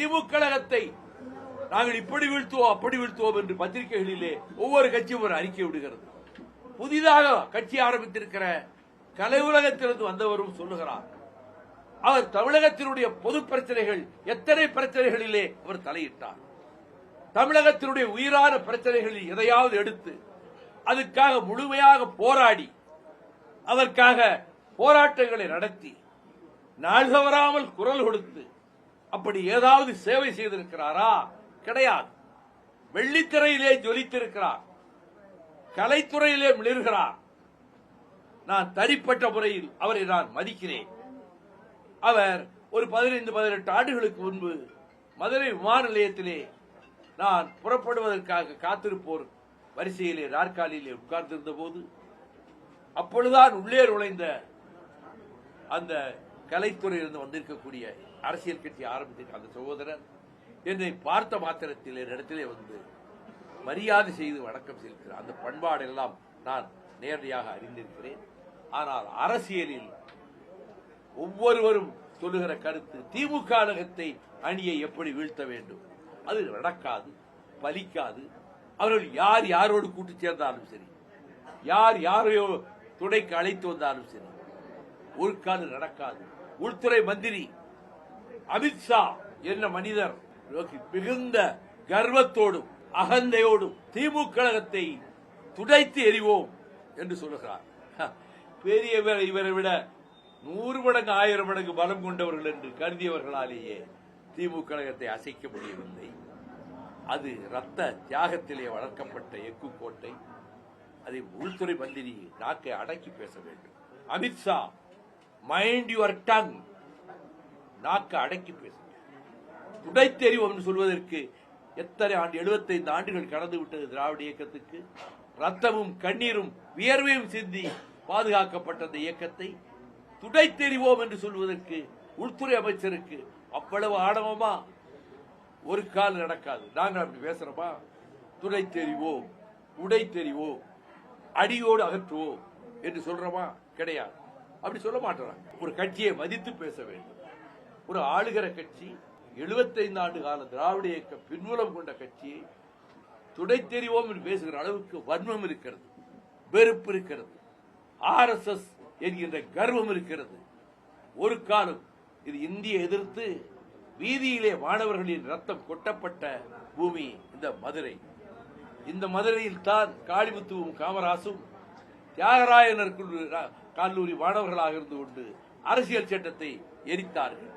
திமுக கழகத்தை நாங்கள் இப்படி வீழ்த்துவோம் அப்படி வீழ்த்துவோம் என்று பத்திரிகைகளிலே ஒவ்வொரு கட்சியும் ஒரு அறிக்கை விடுகிறது. புதிதாக கட்சி ஆரம்பித்திருக்கிற கலை உலகத்திலிருந்து வந்தவரும் சொல்லுகிறார், அவர் தமிழகத்தினுடைய பொது பிரச்சனைகள் எத்தனை பிரச்சனைகளிலே அவர் தலையிட்டார். தமிழகத்தினுடைய உயிரான பிரச்சனைகளில் எதையாவது எடுத்து அதுக்காக முழுமையாக போராடி அதற்காக போராட்டங்களை நடத்தி நாள் தவறாமல் குரல் கொடுத்து அப்படி ஏதாவது சேவை செய்திருக்கிறாரா? கிடையாது. வெள்ளித்திரையிலே ஜொலித்திருக்கிறார், கலைத்துறையிலே மிளிர்கிறார். நான் தனிப்பட்ட முறையில் அவரை நான் மதிக்கிறேன். அவர் ஒரு 15-18 ஆண்டுகளுக்கு முன்பு மதுரை விமான நிலையத்திலே நான் புறப்படுவதற்காக காத்திருப்போர் வரிசையிலே நாற்காலியிலே உட்கார்ந்திருந்த போது அப்பொழுதுதான் உள்ளே நுழைந்த அந்த கலைத்துறையிலிருந்து வந்திருக்கக்கூடிய அரசியல் கட்சி ஆரம்பித்த அந்த சகோதரர் என்னை பார்த்த மாத்திரத்தில் இடத்திலே வந்து மரியாதை செய்து வணக்கம் செலுத்துகிறார். அந்த பண்பாடு எல்லாம் நான் நேரடியாக அறிந்திருக்கிறேன். ஆனால் அரசியலில் ஒவ்வொருவரும் சொல்லுகிற கருத்து திமுக கழகத்தை அணியை எப்படி வீழ்த்த வேண்டும், அது நடக்காது, பலிக்காது. அவர்கள் யார் யாரோடு கூட்டு சேர்ந்தாலும் சரி, யார் யாரையோ துணைக்கு அழைத்து வந்தாலும் சரி, ஒரு கால நடக்காது. உள்துறை மந்திரி அமித்ஷா என்ன மனிதர் மிகுந்த கர்வத்தோடும் அகந்தையோடும் திமுக கழகத்தை துடைத்து எறிவோம் என்று சொல்லுகிறார். பெரியவர் இவரை விட 100 மடங்கு 1000 மடங்கு பலம் கொண்டவர்கள் என்று கருதியவர்களாலேயே திமுக கழகத்தை அசைக்க முடியவில்லை. அது ரத்த தியாகத்திலே வளர்க்கப்பட்ட எக்கு கோட்டை. அதை உள்துறை மந்திரி நாக்கை அடக்கி பேச வேண்டும். அமித்ஷா, மைண்ட் யுவர் டங், நாக்கை அடக்கி பேச வேண்டும். துடைத்தெறிவோம் என்று சொல்வதற்கு எத்தனை ஆண்டு, 75 ஆண்டுகள் கடந்து விட்டது திராவிட இயக்கத்துக்கு. ரத்தமும் கண்ணீரும் வியர்வையும் சிந்தி பாதுகாக்கப்பட்ட அந்த இயக்கத்தை துடைத்தெறிவோம் என்று சொல்வதற்கு உள்துறை அமைச்சருக்கு அவ்வளவு ஆணவமா? ஒரு கால் நடக்காது. நாங்கள் அப்படி பேசுறோமா? துடைத்தெறிவோம், உடைத்தெறிவோம், அடியோடு அகற்றுவோம் என்று சொல்றோமா? கிடையாது. அப்படி சொல்ல மாட்டோம். ஒரு கட்சியை மதித்து பேச வேண்டும். ஒரு ஆளுகிற கட்சி, 75 ஆண்டு கால திராவிட இயக்க பின்புலம் கொண்ட கட்சியை துடைத்தெறிவோம் என்று பேசுகிற அளவுக்கு வன்மம் இருக்கிறது, வெறுப்பு இருக்கிறது, RSS என்கின்ற கர்வம் இருக்கிறது. ஒரு காலம் இது இந்திய எதிர்த்து வீதியிலே மாணவர்களின் ரத்தம் கொட்டப்பட்ட பூமி இந்த மதுரை. இந்த மதுரையில் தான் காளிமுத்துவும் காமராசும் தியாகராயனர் கல்லூரி மாணவர்களாக இருந்து கொண்டு அரசியல் சட்டத்தை எரித்தார்கள்.